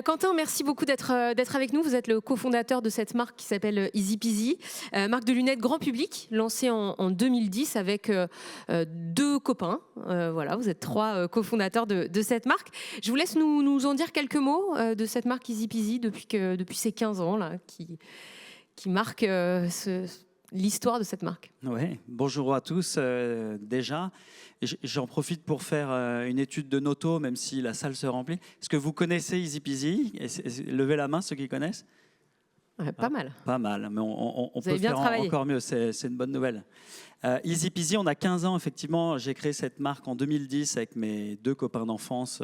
Quentin, merci beaucoup d'être avec nous. Vous êtes le cofondateur de cette marque qui s'appelle Easy Peasy, marque de lunettes grand public, lancée en 2010 avec deux copains. Voilà, vous êtes trois cofondateurs de cette marque. Je vous laisse nous en dire quelques mots de cette marque Easy Peasy depuis ces 15 ans là, qui marque l'histoire de cette marque. Ouais. Bonjour à tous. Déjà, j'en profite pour faire une étude de Noto, même si la salle se remplit. Est-ce que vous connaissez Easy Peasy? Levez la main ceux qui connaissent. Ouais, pas mal. Pas mal, mais on peut bien faire travaillé. encore mieux. C'est une bonne nouvelle. Easy Peasy, on a 15 ans effectivement. J'ai créé cette marque en 2010 avec mes deux copains d'enfance.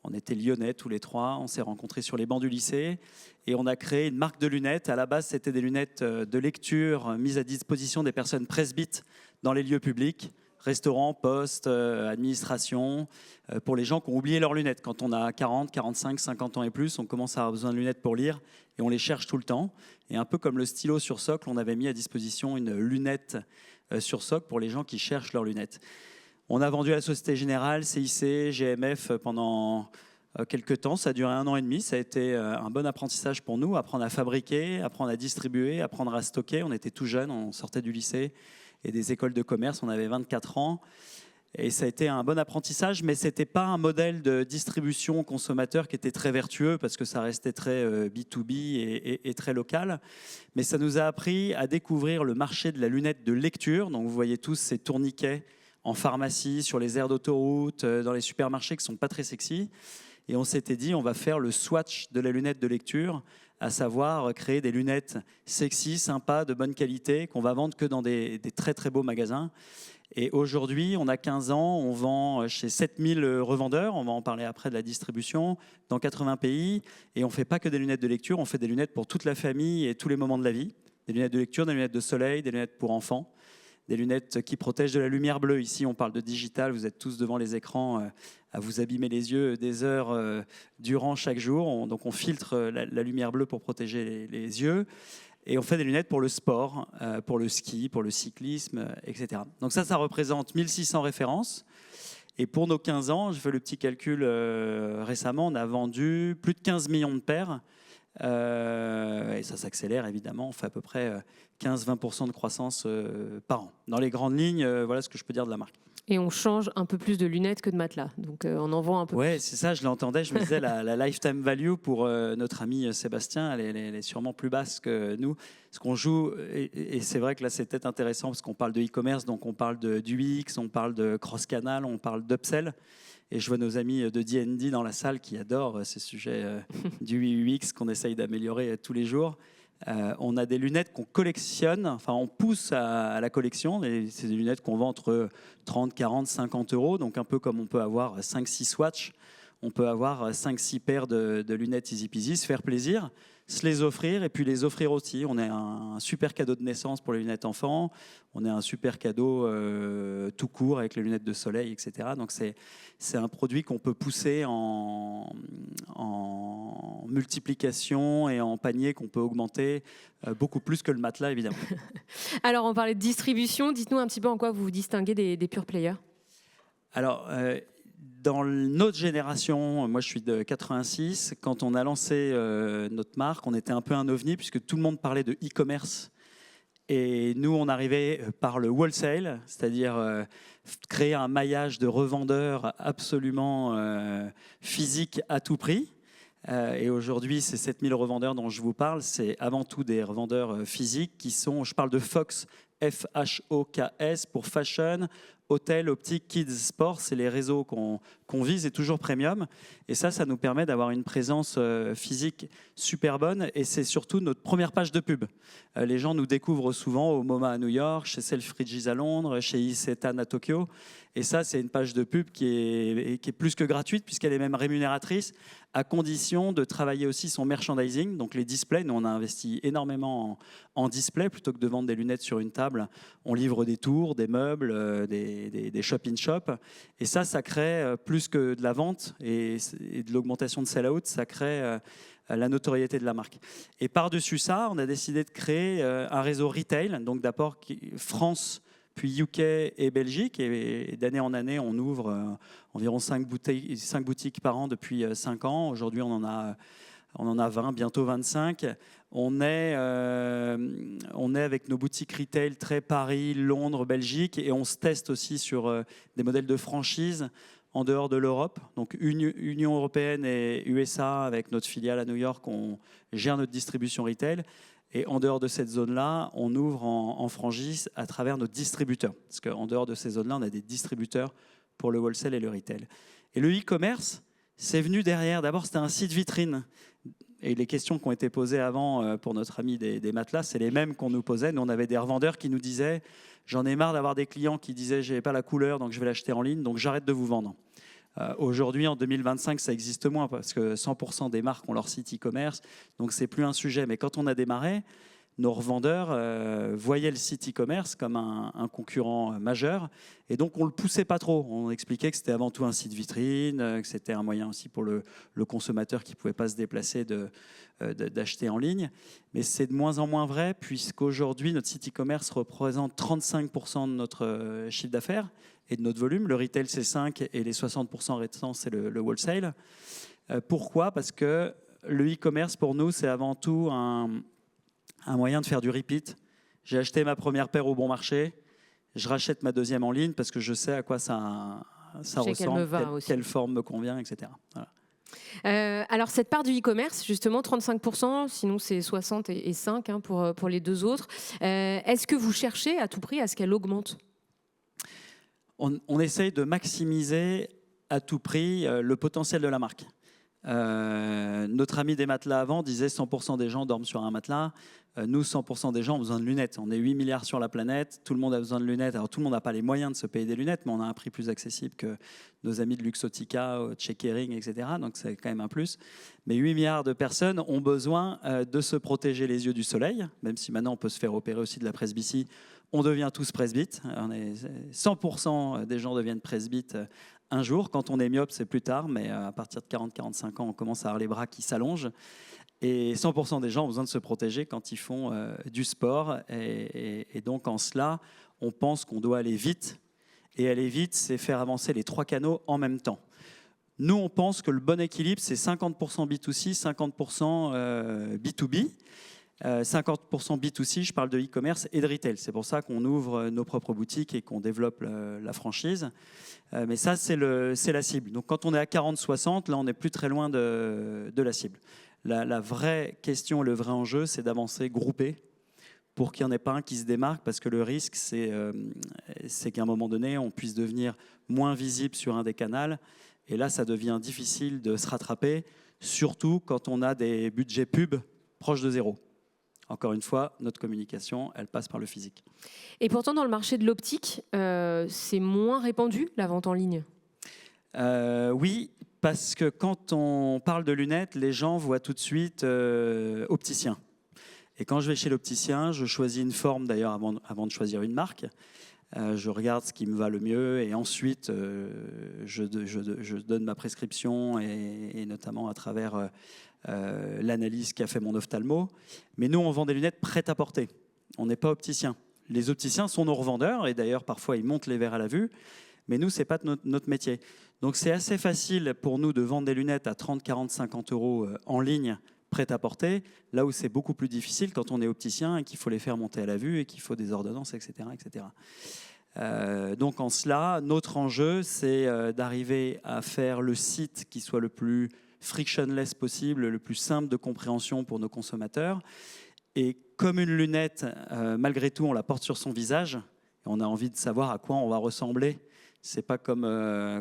On était lyonnais tous les trois, on s'est rencontrés sur les bancs du lycée et on a créé une marque de lunettes. À la base, c'était des lunettes de lecture mises à disposition des personnes presbytes dans les lieux publics, restaurants, postes, administration, pour les gens qui ont oublié leurs lunettes. Quand on a 40, 45, 50 ans et plus, on commence à avoir besoin de lunettes pour lire et on les cherche tout le temps. Et un peu comme le stylo sur socle, on avait mis à disposition une lunette sur socle pour les gens qui cherchent leurs lunettes. On a vendu à la Société Générale, CIC, GMF pendant quelques temps. Ça a duré 1 an et demi. Ça a été un bon apprentissage pour nous, apprendre à fabriquer, apprendre à distribuer, apprendre à stocker. On était tout jeunes, on sortait du lycée et des écoles de commerce. On avait 24 ans. Et ça a été un bon apprentissage, mais ce n'était pas un modèle de distribution consommateur qui était très vertueux parce que ça restait très B2B et très local. Mais ça nous a appris à découvrir le marché de la lunette de lecture. Donc vous voyez tous ces tourniquets en pharmacie, sur les aires d'autoroute, dans les supermarchés qui ne sont pas très sexy. Et on s'était dit, on va faire le swatch de la lunette de lecture, à savoir créer des lunettes sexy, sympas, de bonne qualité, qu'on va vendre que dans des très très beaux magasins. Et aujourd'hui, on a 15 ans, on vend chez 7000 revendeurs, on va en parler après de la distribution, dans 80 pays. Et on ne fait pas que des lunettes de lecture, on fait des lunettes pour toute la famille et tous les moments de la vie. Des lunettes de lecture, des lunettes de soleil, des lunettes pour enfants. Des lunettes qui protègent de la lumière bleue. Ici, on parle de digital. Vous êtes tous devant les écrans à vous abîmer les yeux des heures durant chaque jour. Donc, on filtre la lumière bleue pour protéger les yeux. Et on fait des lunettes pour le sport, pour le ski, pour le cyclisme, etc. Donc ça représente 1600 références. Et pour nos 15 ans, je fais le petit calcul récemment, on a vendu plus de 15 millions de paires. Et ça s'accélère évidemment, on fait à peu près 15-20% de croissance par an. Dans les grandes lignes, voilà ce que je peux dire de la marque. Et on change un peu plus de lunettes que de matelas, donc on en vend un peu plus. Oui, c'est ça, je l'entendais, je me disais la lifetime value pour notre ami Sébastien, elle est sûrement plus basse que nous. Parce qu'on joue, et c'est vrai que là c'est peut-être intéressant parce qu'on parle de e-commerce, donc on parle du UX, on parle de cross-canal, on parle d'upsell. Et je vois nos amis de D&D dans la salle qui adorent ces sujets du UX qu'on essaye d'améliorer tous les jours. On a des lunettes qu'on collectionne, enfin on pousse à la collection. C'est des lunettes qu'on vend entre 30, 40, 50 euros. Donc un peu comme on peut avoir 5-6 swatchs, on peut avoir 5-6 paires de lunettes Easy Peasy, se faire plaisir, se les offrir et puis les offrir aussi. On a un super cadeau de naissance pour les lunettes enfants. On a un super cadeau tout court avec les lunettes de soleil, etc. Donc c'est un produit qu'on peut pousser en multiplication et en panier qu'on peut augmenter beaucoup plus que le matelas, évidemment. Alors, on parlait de distribution. Dites-nous un petit peu en quoi vous vous distinguez des pure players. Alors, dans notre génération, moi je suis de 86, quand on a lancé notre marque, on était un peu un ovni puisque tout le monde parlait de e-commerce. Et nous, on arrivait par le wholesale, c'est-à-dire créer un maillage de revendeurs absolument physique à tout prix. Et aujourd'hui, ces 7000 revendeurs dont je vous parle, c'est avant tout des revendeurs physiques qui sont, je parle de Fox, F-H-O-K-S pour fashion, hôtel, optique, kids, sport, c'est les réseaux qu'on vise et toujours premium. Et ça nous permet d'avoir une présence physique super bonne. Et c'est surtout notre première page de pub. Les gens nous découvrent souvent au MoMA à New York, chez Selfridges à Londres, chez Isetan à Tokyo. Et ça, c'est une page de pub qui est plus que gratuite, puisqu'elle est même rémunératrice, à condition de travailler aussi son merchandising, donc les displays. Nous, on a investi énormément en display. Plutôt que de vendre des lunettes sur une table, on livre des tours, des meubles, des shop-in-shop. Et ça crée plus que de la vente et de l'augmentation de sell-out, ça crée la notoriété de la marque. Et par-dessus ça, on a décidé de créer un réseau retail, donc d'abord France puis UK et Belgique. Et d'année en année, on ouvre environ 5 boutiques par an depuis 5 ans. Aujourd'hui, on en a 20, bientôt 25. On est avec nos boutiques retail très Paris, Londres, Belgique, et on se teste aussi sur des modèles de franchise en dehors de l'Europe. Donc Union européenne et USA, avec notre filiale à New York, on gère notre distribution retail. Et en dehors de cette zone-là, on ouvre en franchise à travers nos distributeurs. Parce qu'en dehors de ces zones-là, on a des distributeurs pour le wholesale et le retail. Et le e-commerce, c'est venu derrière. D'abord, c'était un site vitrine. Et les questions qui ont été posées avant pour notre ami des matelas, c'est les mêmes qu'on nous posait. Nous, on avait des revendeurs qui nous disaient « J'en ai marre d'avoir des clients qui disaient « Je n'ai pas la couleur, donc je vais l'acheter en ligne, donc j'arrête de vous vendre ». Aujourd'hui, en 2025, ça existe moins parce que 100% des marques ont leur site e-commerce, donc c'est plus un sujet. Mais quand on a démarré, nos revendeurs voyaient le site e-commerce comme un concurrent majeur, et donc on ne le poussait pas trop. On expliquait que c'était avant tout un site vitrine, que c'était un moyen aussi pour le consommateur qui ne pouvait pas se déplacer d'acheter en ligne. Mais c'est de moins en moins vrai, puisqu'aujourd'hui, notre site e-commerce représente 35% de notre chiffre d'affaires et de notre volume. Le retail, c'est 5%, et les 60% restants, c'est le wholesale. Pourquoi ? Parce que le e-commerce, pour nous, c'est avant tout un moyen de faire du repeat. J'ai acheté ma première paire au bon marché, je rachète ma deuxième en ligne parce que je sais à quoi ça ressemble, quelle forme me convient, etc. Voilà. Alors cette part du e-commerce, justement 35%, sinon c'est 60 et 5 pour les deux autres. Est-ce que vous cherchez à tout prix à ce qu'elle augmente ? On essaye de maximiser à tout prix le potentiel de la marque. Notre ami des matelas avant disait 100% des gens dorment sur un matelas. Nous, 100% des gens ont besoin de lunettes. On est 8 milliards sur la planète, tout le monde a besoin de lunettes. Alors tout le monde n'a pas les moyens de se payer des lunettes, mais on a un prix plus accessible que nos amis de Luxottica, Check Kering, etc. Donc c'est quand même un plus. Mais 8 milliards de personnes ont besoin de se protéger les yeux du soleil, même si maintenant on peut se faire opérer aussi de la presbytie. On devient tous presbytes. 100% des gens deviennent presbytes un jour. Quand on est myope, c'est plus tard, mais à partir de 40-45 ans, on commence à avoir les bras qui s'allongent. Et 100% des gens ont besoin de se protéger quand ils font du sport. Et donc, en cela, on pense qu'on doit aller vite. Et aller vite, c'est faire avancer les 3 canaux en même temps. Nous, on pense que le bon équilibre, c'est 50% B2C, 50% B2B. 50% B2C, je parle de e-commerce et de retail. C'est pour ça qu'on ouvre nos propres boutiques et qu'on développe la franchise. Mais ça, c'est la cible. Donc quand on est à 40-60, là, on n'est plus très loin de la cible. La vraie question, le vrai enjeu, c'est d'avancer groupé pour qu'il n'y en ait pas un qui se démarque, parce que le risque, c'est qu'à un moment donné, on puisse devenir moins visible sur un des canaux. Et là, ça devient difficile de se rattraper, surtout quand on a des budgets pub proches de zéro. Encore une fois, notre communication, elle passe par le physique. Et pourtant, dans le marché de l'optique, c'est moins répandu, la vente en ligne ? Oui, parce que quand on parle de lunettes, les gens voient tout de suite opticien. Et quand je vais chez l'opticien, je choisis une forme d'ailleurs avant de choisir une marque. Je regarde ce qui me va le mieux et ensuite je donne ma prescription et notamment à travers l'analyse qu'a fait mon ophtalmo. Mais nous, on vend des lunettes prêtes à porter. On n'est pas opticien. Les opticiens sont nos revendeurs et d'ailleurs parfois ils montent les verres à la vue. Mais nous, ce n'est pas notre métier. Donc c'est assez facile pour nous de vendre des lunettes à 30, 40, 50 euros en ligne prêtes à porter, là où c'est beaucoup plus difficile quand on est opticien et qu'il faut les faire monter à la vue et qu'il faut des ordonnances, etc. etc. Donc en cela, notre enjeu, c'est d'arriver à faire le site qui soit le plus frictionless possible, le plus simple de compréhension pour nos consommateurs. Et comme une lunette, malgré tout, on la porte sur son visage, et on a envie de savoir à quoi on va ressembler. C'est pas comme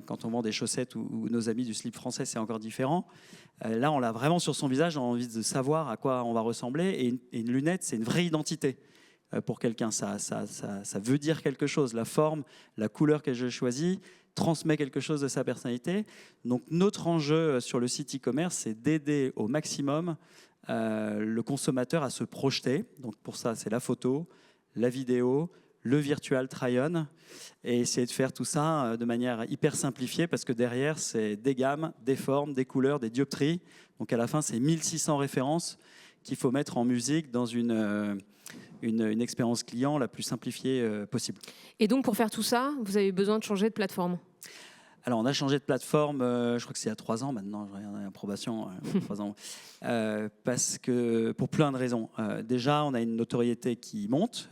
quand on vend des chaussettes ou nos amis du slip français, c'est encore différent. Là, on l'a vraiment sur son visage, on a envie de savoir à quoi on va ressembler. Et une lunette, c'est une vraie identité pour quelqu'un. Ça veut dire quelque chose. La forme, la couleur que j'ai choisie transmet quelque chose de sa personnalité. Donc, notre enjeu sur le site e-commerce, c'est d'aider au maximum le consommateur à se projeter. Donc, pour ça, c'est la photo, la vidéo, le virtual try-on, et essayer de faire tout ça de manière hyper simplifiée, parce que derrière, c'est des gammes, des formes, des couleurs, des dioptries. Donc à la fin, c'est 1600 références qu'il faut mettre en musique dans une expérience client la plus simplifiée possible. Et donc, pour faire tout ça, vous avez besoin de changer de plateforme? Alors, on a changé de plateforme, je crois que c'est il y a 3 ans maintenant, je regarde l'approbation, 3 ans, parce que pour plein de raisons. Déjà, on a une notoriété qui monte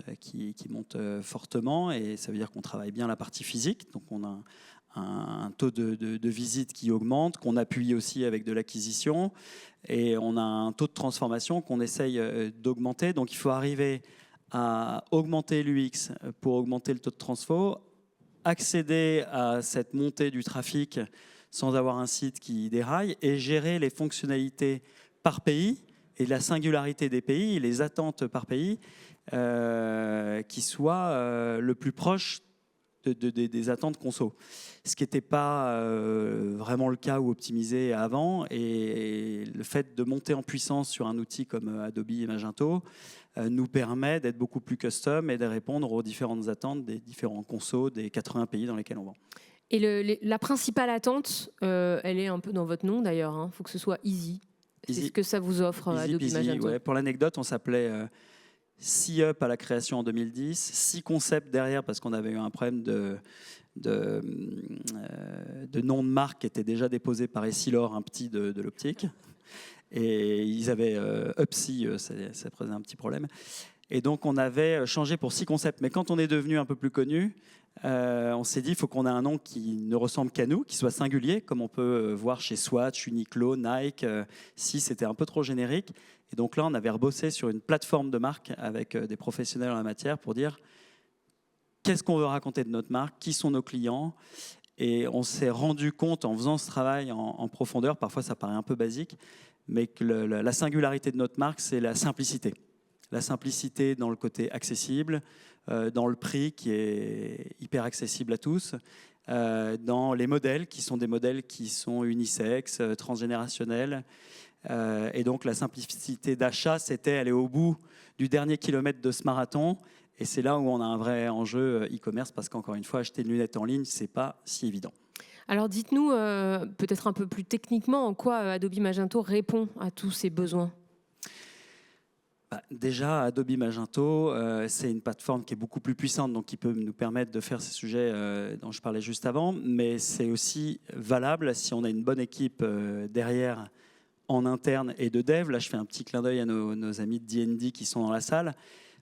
fortement, et ça veut dire qu'on travaille bien la partie physique, donc on a un taux de visite qui augmente, qu'on appuie aussi avec de l'acquisition, et on a un taux de transformation qu'on essaye d'augmenter. Donc, il faut arriver à augmenter l'UX pour augmenter le taux de transfo, accéder à cette montée du trafic sans avoir un site qui déraille et gérer les fonctionnalités par pays et la singularité des pays, les attentes par pays, qui soient le plus proche des attentes conso. Ce qui n'était pas vraiment le cas ou optimisé avant, et le fait de monter en puissance sur un outil comme Adobe et Magento nous permet d'être beaucoup plus custom et de répondre aux différentes attentes des différents consos des 80 pays dans lesquels on vend. Et la principale attente, elle est un peu dans votre nom d'ailleurs, il faut que ce soit easy. C'est ce que ça vous offre, Adobe Magento. Ouais. Pour l'anecdote, on s'appelait C-Up à la création en 2010, 6 concepts derrière parce qu'on avait eu un problème de nom de marque qui était déjà déposé par Essilor, un petit de l'optique. Et ils avaient Upsy, ça posait un petit problème. Et donc, on avait changé pour 6 concepts. Mais quand on est devenu un peu plus connu, on s'est dit il faut qu'on ait un nom qui ne ressemble qu'à nous, qui soit singulier, comme on peut voir chez Swatch, Uniqlo, Nike. Si c'était un peu trop générique. Et donc là, on avait rebossé sur une plateforme de marque avec des professionnels en la matière pour dire qu'est-ce qu'on veut raconter de notre marque, qui sont nos clients. Et on s'est rendu compte en faisant ce travail en profondeur, parfois ça paraît un peu basique, mais que la singularité de notre marque, c'est la simplicité. La simplicité dans le côté accessible, dans le prix qui est hyper accessible à tous, dans les modèles qui sont des modèles qui sont unisexes, transgénérationnels. Et donc la simplicité d'achat, c'était aller au bout du dernier kilomètre de ce marathon. Et c'est là où on a un vrai enjeu e-commerce, parce qu'encore une fois, acheter une lunette en ligne, c'est pas si évident. Alors dites-nous peut-être un peu plus techniquement en quoi Adobe Magento répond à tous ces besoins. Déjà, Adobe Magento, c'est une plateforme qui est beaucoup plus puissante, donc qui peut nous permettre de faire ces sujets dont je parlais juste avant, mais c'est aussi valable si on a une bonne équipe derrière en interne et de dev. Là, je fais un petit clin d'œil à nos amis de D&D qui sont dans la salle,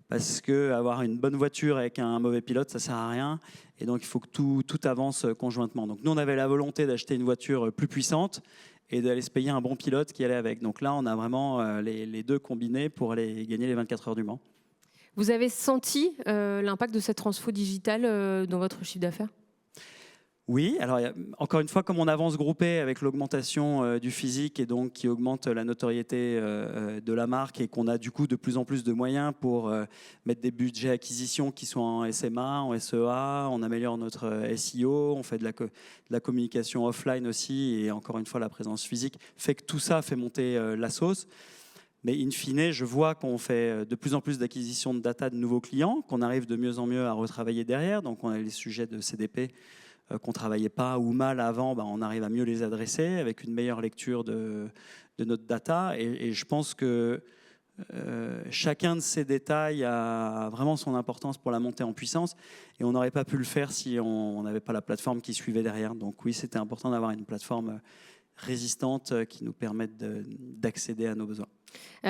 parce qu'avoir une bonne voiture avec un mauvais pilote, ça ne sert à rien. Et donc, il faut que tout avance conjointement. Donc, nous, on avait la volonté d'acheter une voiture plus puissante et d'aller se payer un bon pilote qui allait avec. Donc là, on a vraiment les deux combinés pour aller gagner les 24 heures du Mans. Vous avez senti l'impact de cette transfo digitale dans votre chiffre d'affaires ? Oui, alors encore une fois, comme on avance groupé avec l'augmentation du physique et donc qui augmente la notoriété de la marque, et qu'on a du coup de plus en plus de moyens pour mettre des budgets acquisition qui sont en SMA, en SEA, on améliore notre SEO, on fait de la communication offline aussi, et encore une fois la présence physique fait que tout ça fait monter la sauce. Mais in fine, je vois qu'on fait de plus en plus d'acquisition de data de nouveaux clients, qu'on arrive de mieux en mieux à retravailler derrière. Donc on a les sujets de CDP qu'on ne travaillait pas ou mal avant, on arrive à mieux les adresser avec une meilleure lecture de notre data. Et je pense que chacun de ces détails a vraiment son importance pour la montée en puissance. Et on n'aurait pas pu le faire si on n'avait pas la plateforme qui suivait derrière. Donc oui, c'était important d'avoir une plateforme résistante qui nous permette d'accéder à nos besoins.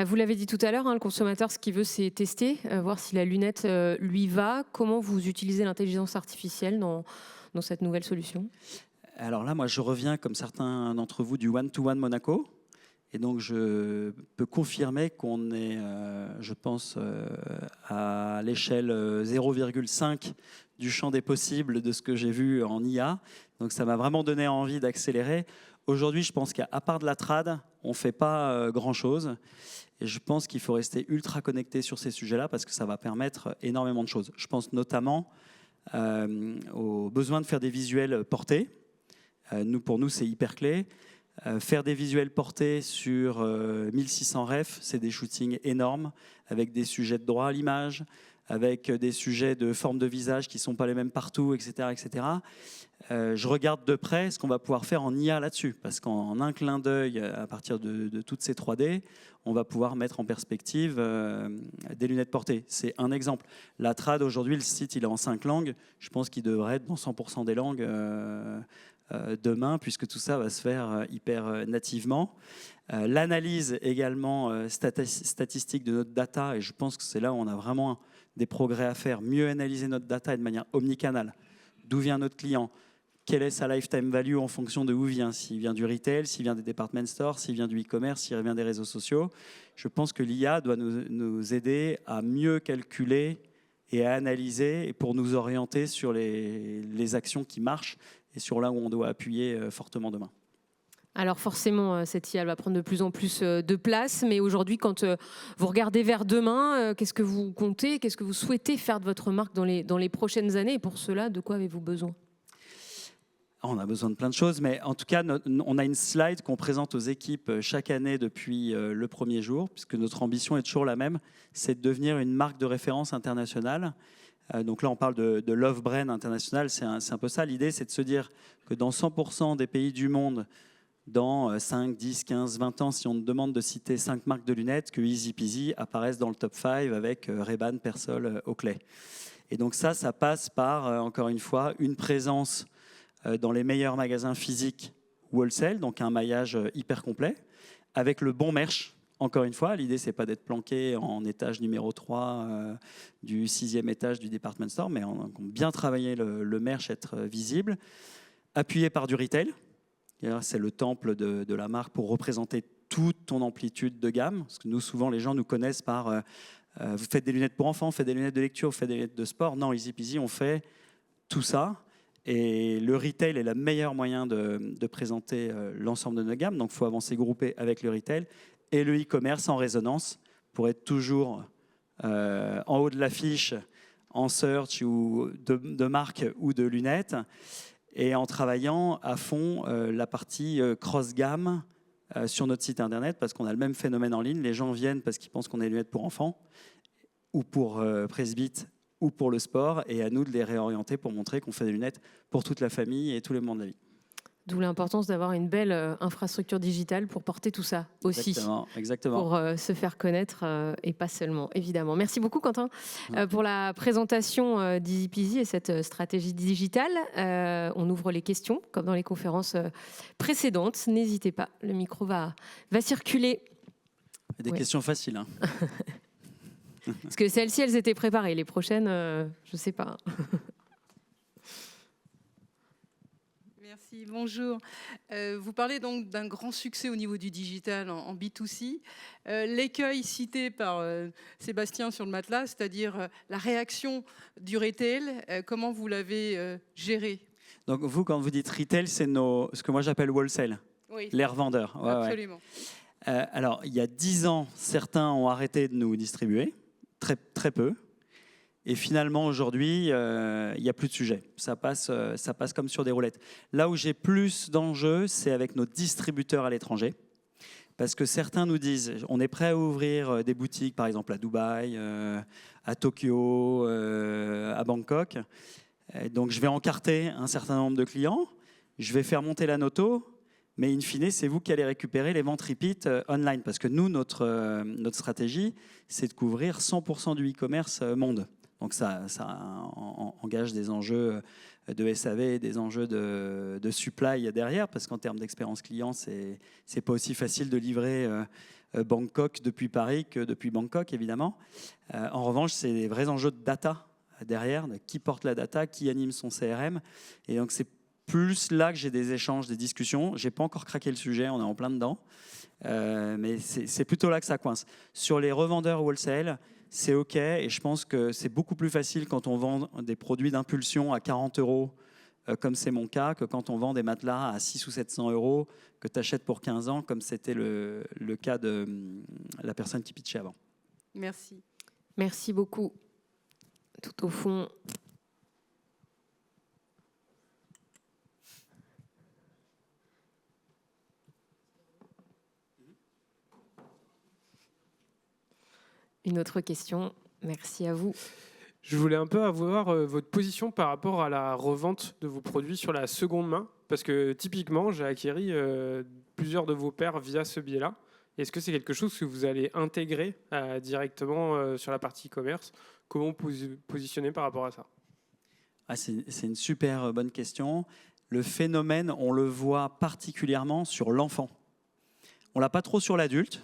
Vous l'avez dit tout à l'heure, le consommateur, ce qu'il veut, c'est tester, voir si la lunette lui va. Comment vous utilisez l'intelligence artificielle dans cette nouvelle solution ? Alors là, moi, je reviens, comme certains d'entre vous, du one-to-one Monaco. Et donc, je peux confirmer qu'on est, je pense, à l'échelle 0,5 du champ des possibles de ce que j'ai vu en IA. Donc, ça m'a vraiment donné envie d'accélérer. Aujourd'hui, je pense qu'à part de la trad, on ne fait pas grand-chose. Et je pense qu'il faut rester ultra connecté sur ces sujets-là parce que ça va permettre énormément de choses. Je pense notamment au besoin de faire des visuels portés. Pour nous, c'est hyper clé. Faire des visuels portés sur 1600 refs, c'est des shootings énormes avec des sujets de droit à l'image, avec des sujets de forme de visage qui ne sont pas les mêmes partout, etc. etc. Je regarde de près ce qu'on va pouvoir faire en IA là-dessus, parce qu'en un clin d'œil, à partir de toutes ces 3D, on va pouvoir mettre en perspective des lunettes portées. C'est un exemple. La trad, aujourd'hui, le site, il est en 5 langues. Je pense qu'il devrait être dans 100% des langues demain, puisque tout ça va se faire hyper nativement. L'analyse également statistique de notre data, et je pense que c'est là où on a vraiment des progrès à faire. Mieux analyser notre data et de manière omnicanale. D'où vient notre client? Quelle est sa lifetime value en fonction de où vient? S'il vient du retail, s'il vient des department stores, s'il vient du e-commerce, s'il vient des réseaux sociaux. Je pense que l'IA doit nous aider à mieux calculer et à analyser et pour nous orienter sur les actions qui marchent et sur là où on doit appuyer fortement demain. Alors forcément, cette IA elle va prendre de plus en plus de place, mais aujourd'hui, quand vous regardez vers demain, qu'est-ce que vous comptez, qu'est-ce que vous souhaitez faire de votre marque dans les prochaines années? Et pour cela, de quoi avez-vous besoin? On a besoin de plein de choses, mais en tout cas, on a une slide qu'on présente aux équipes chaque année depuis le premier jour, puisque notre ambition est toujours la même, c'est de devenir une marque de référence internationale. Donc là, on parle de love brand international, c'est un peu ça. L'idée, c'est de se dire que dans 100% des pays du monde, dans 5, 10, 15, 20 ans, si on te demande de citer 5 marques de lunettes, que Easy Peasy apparaissent dans le top 5 avec Ray-Ban, Persol, Oakley. Et donc ça passe par, encore une fois, une présence dans les meilleurs magasins physiques wholesale, donc un maillage hyper complet, avec le bon merch. Encore une fois, l'idée, c'est pas d'être planqué en étage numéro 3 du 6e étage du department store, mais on bien travailler le merch, être visible, appuyé par du retail. C'est le temple de la marque pour représenter toute ton amplitude de gamme. Parce que nous, souvent, les gens nous connaissent par vous faites des lunettes pour enfants, vous faites des lunettes de lecture, vous faites des lunettes de sport. Non, Easy Peasy, on fait tout ça. Et le retail est le meilleur moyen de présenter l'ensemble de nos gammes. Donc, il faut avancer groupé avec le retail et le e-commerce en résonance pour être toujours en haut de l'affiche en search ou de marque ou de lunettes et en travaillant à fond la partie cross-gamme sur notre site internet parce qu'on a le même phénomène en ligne. Les gens viennent parce qu'ils pensent qu'on a des lunettes pour enfants ou pour presbyte ou pour le sport, et à nous de les réorienter pour montrer qu'on fait des lunettes pour toute la famille et tous les moments de la vie. D'où l'importance d'avoir une belle infrastructure digitale pour porter tout ça aussi. Exactement. Pour se faire connaître et pas seulement, évidemment. Merci beaucoup, Quentin, pour la présentation d'Easy Peasy et cette stratégie digitale. On ouvre les questions, comme dans les conférences précédentes. N'hésitez pas, le micro va circuler. Des questions faciles. Hein. Parce que celles-ci, elles étaient préparées. Les prochaines, je ne sais pas. Merci, bonjour. Vous parlez donc d'un grand succès au niveau du digital en B2C. L'écueil cité par Sébastien sur le matelas, c'est-à-dire la réaction du retail, comment vous l'avez géré? Donc vous, quand vous dites retail, c'est ce que moi j'appelle wholesale, oui. Les revendeurs. Ouais, absolument. Ouais. Alors, il y a 10 ans, certains ont arrêté de nous distribuer, très peu. Et finalement, aujourd'hui, il n'y a plus de sujet. Ça passe comme sur des roulettes. Là où j'ai plus d'enjeux, c'est avec nos distributeurs à l'étranger. Parce que certains nous disent, on est prêt à ouvrir des boutiques, par exemple à Dubaï, à Tokyo, à Bangkok. Et donc, je vais encarter un certain nombre de clients. Je vais faire monter la noto. Mais in fine, c'est vous qui allez récupérer les ventes repeat online. Parce que nous, notre stratégie, c'est de couvrir 100% du e-commerce monde. Donc ça engage des enjeux de SAV, des enjeux de supply derrière, parce qu'en termes d'expérience client, c'est pas aussi facile de livrer Bangkok depuis Paris que depuis Bangkok, évidemment. En revanche, c'est des vrais enjeux de data derrière, de qui porte la data, qui anime son CRM. Et donc c'est plus là que j'ai des échanges, des discussions. J'ai pas encore craqué le sujet, on est en plein dedans. Mais c'est plutôt là que ça coince. Sur les revendeurs wholesale, c'est OK, et je pense que c'est beaucoup plus facile quand on vend des produits d'impulsion à 40 €, comme c'est mon cas, que quand on vend des matelas à 600 ou 700 € que tu achètes pour 15 ans, comme c'était le cas de la personne qui pitchait avant. Merci. Merci beaucoup. Tout au fond. Une autre question. Merci à vous. Je voulais un peu avoir votre position par rapport à la revente de vos produits sur la seconde main, parce que typiquement, j'ai acquéri plusieurs de vos paires via ce biais-là. Est-ce que c'est quelque chose que vous allez intégrer directement sur la partie e-commerce? Comment positionner par rapport à ça? C'est une super bonne question. Le phénomène, on le voit particulièrement sur l'enfant. On l'a pas trop sur l'adulte.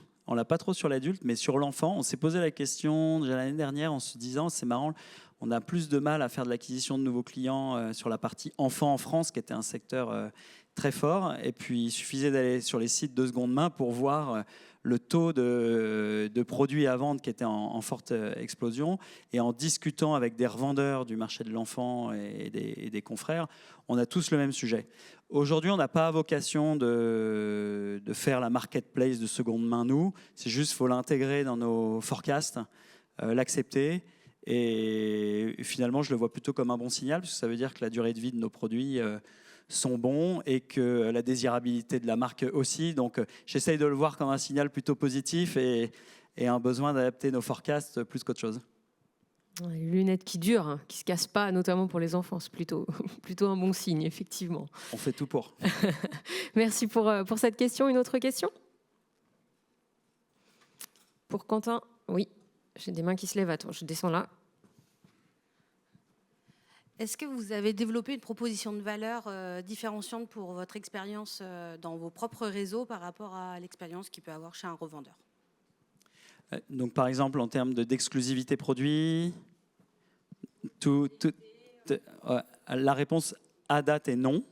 Mais sur l'enfant, on s'est posé la question déjà l'année dernière en se disant, c'est marrant, on a plus de mal à faire de l'acquisition de nouveaux clients sur la partie enfant en France, qui était un secteur très fort. Et puis, il suffisait d'aller sur les sites de seconde main pour voir le taux de produits à vendre qui était en forte explosion. Et en discutant avec des revendeurs du marché de l'enfant et des confrères, on a tous le même sujet. Aujourd'hui, on n'a pas vocation de faire la marketplace de seconde main, nous. C'est juste qu'il faut l'intégrer dans nos forecasts, l'accepter. Et finalement, je le vois plutôt comme un bon signal, parce que ça veut dire que la durée de vie de nos produits sont bons et que la désirabilité de la marque aussi. Donc, j'essaye de le voir comme un signal plutôt positif et un besoin d'adapter nos forecasts plus qu'autre chose. Les lunettes qui durent, hein, qui ne se cassent pas, notamment pour les enfants, c'est plutôt un bon signe, effectivement. On fait tout pour. Merci pour cette question. Une autre question? Pour Quentin? Oui, j'ai des mains qui se lèvent. Attends, je descends là. Est-ce que vous avez développé une proposition de valeur différenciante pour votre expérience dans vos propres réseaux par rapport à l'expérience qu'il peut avoir chez un revendeur? Donc, par exemple, en termes d'exclusivité produit, la réponse à date est non.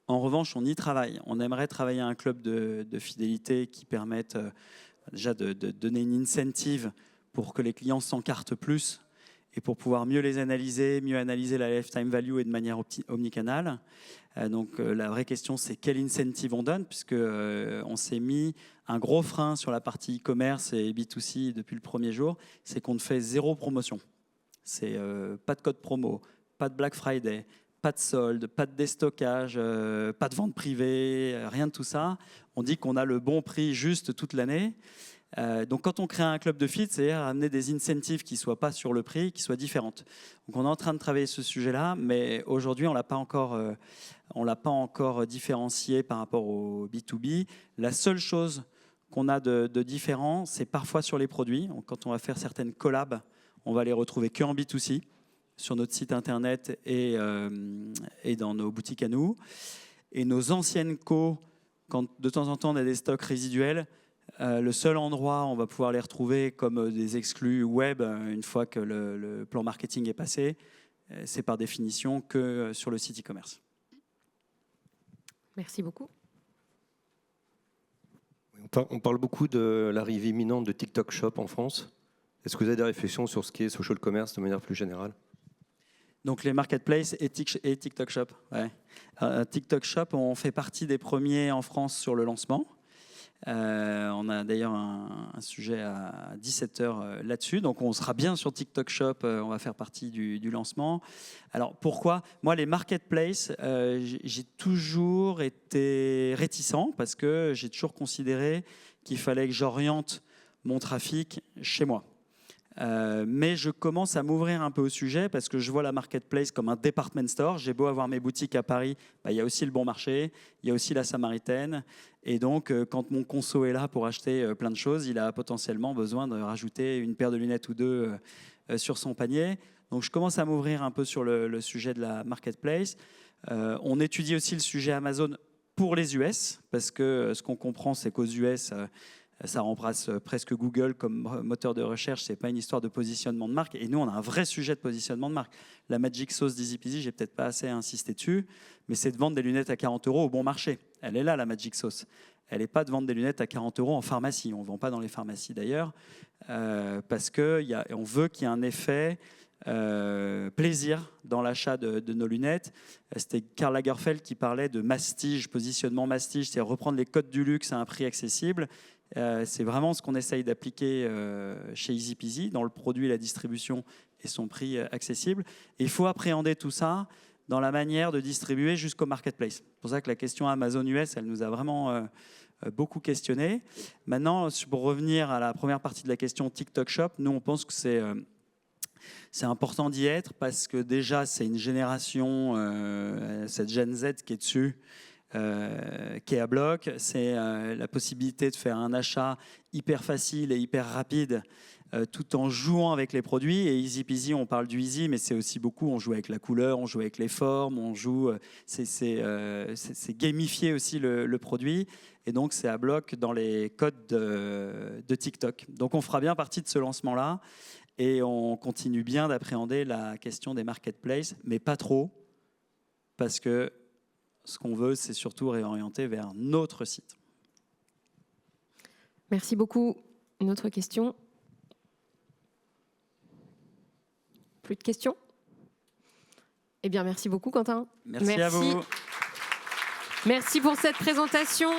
En revanche, on y travaille. On aimerait travailler à un club de fidélité qui permette déjà de donner une incentive pour que les clients s'encartent plus et pour pouvoir mieux les analyser, mieux analyser la lifetime value et de manière omnicanale. Donc la vraie question, c'est quel incentive on donne, puisque on s'est mis un gros frein sur la partie e-commerce et B2C depuis le premier jour, c'est qu'on ne fait zéro promotion. C'est pas de code promo, pas de Black Friday, pas de solde, pas de déstockage, pas de vente privée, rien de tout ça. On dit qu'on a le bon prix juste toute l'année. Donc quand on crée un club de fit, c'est-à-dire amener des incentives qui ne soient pas sur le prix, qui soient différentes. Donc on est en train de travailler ce sujet-là, mais aujourd'hui on l'a pas encore différencié par rapport au B2B. La seule chose qu'on a de différent, c'est parfois sur les produits. Donc, quand on va faire certaines collabs, on va les retrouver qu'en B2C, sur notre site internet et dans nos boutiques à nous. Et nos anciennes co, quand de temps en temps on a des stocks résiduels, le seul endroit où on va pouvoir les retrouver comme des exclus web, une fois que le plan marketing est passé, c'est par définition que sur le site e-commerce. Merci beaucoup. On parle beaucoup de l'arrivée imminente de TikTok Shop en France. Est-ce que vous avez des réflexions sur ce qui est social commerce de manière plus générale? Donc les marketplaces et TikTok Shop. Ouais. TikTok Shop, on fait partie des premiers en France sur le lancement. On a d'ailleurs un sujet à 17h là-dessus. Donc on sera bien sur TikTok Shop, on va faire partie du lancement. Alors pourquoi? Moi, les marketplaces, j'ai toujours été réticent parce que j'ai toujours considéré qu'il fallait que j'oriente mon trafic chez moi. Mais je commence à m'ouvrir un peu au sujet parce que je vois la marketplace comme un department store. J'ai beau avoir mes boutiques à Paris, il y a aussi le Bon Marché, il y a aussi la Samaritaine. Et donc, quand mon conso est là pour acheter plein de choses, il a potentiellement besoin de rajouter une paire de lunettes ou deux sur son panier. Donc, je commence à m'ouvrir un peu sur le sujet de la marketplace. On étudie aussi le sujet Amazon pour les US parce que ce qu'on comprend, c'est qu'aux US, ça remplace presque Google comme moteur de recherche. Ce n'est pas une histoire de positionnement de marque. Et nous, on a un vrai sujet de positionnement de marque. La Magic Sauce d'EasyPeasy, je n'ai peut-être pas assez insisté dessus, mais c'est de vendre des lunettes à 40 € au bon marché. Elle est là, la Magic Sauce. Elle n'est pas de vendre des lunettes à 40 € en pharmacie. On ne vend pas dans les pharmacies d'ailleurs, parce qu'on veut qu'il y ait un effet plaisir dans l'achat de nos lunettes. C'était Karl Lagerfeld qui parlait de mastige, positionnement mastige, c'est reprendre les codes du luxe à un prix accessible. C'est vraiment ce qu'on essaye d'appliquer chez EasyPeasy, dans le produit, la distribution et son prix accessible. Et il faut appréhender tout ça dans la manière de distribuer jusqu'au marketplace. C'est pour ça que la question Amazon US, elle nous a vraiment beaucoup questionné. Maintenant, pour revenir à la première partie de la question TikTok Shop, nous on pense que c'est C'est important d'y être parce que déjà, c'est une génération, cette Gen Z qui est dessus, qui est à bloc. C'est la possibilité de faire un achat hyper facile et hyper rapide tout en jouant avec les produits. Et Easy Peasy, on parle du easy, mais c'est aussi beaucoup, on joue avec la couleur, on joue avec les formes, on joue, c'est gamifier aussi le produit. Et donc, c'est à bloc dans les codes de TikTok. Donc, on fera bien partie de ce lancement-là. Et on continue bien d'appréhender la question des marketplaces, mais pas trop, parce que ce qu'on veut, c'est surtout réorienter vers notre site. Merci beaucoup. Une autre question? Plus de questions? Eh bien, merci beaucoup, Quentin. Merci à vous. Merci pour cette présentation.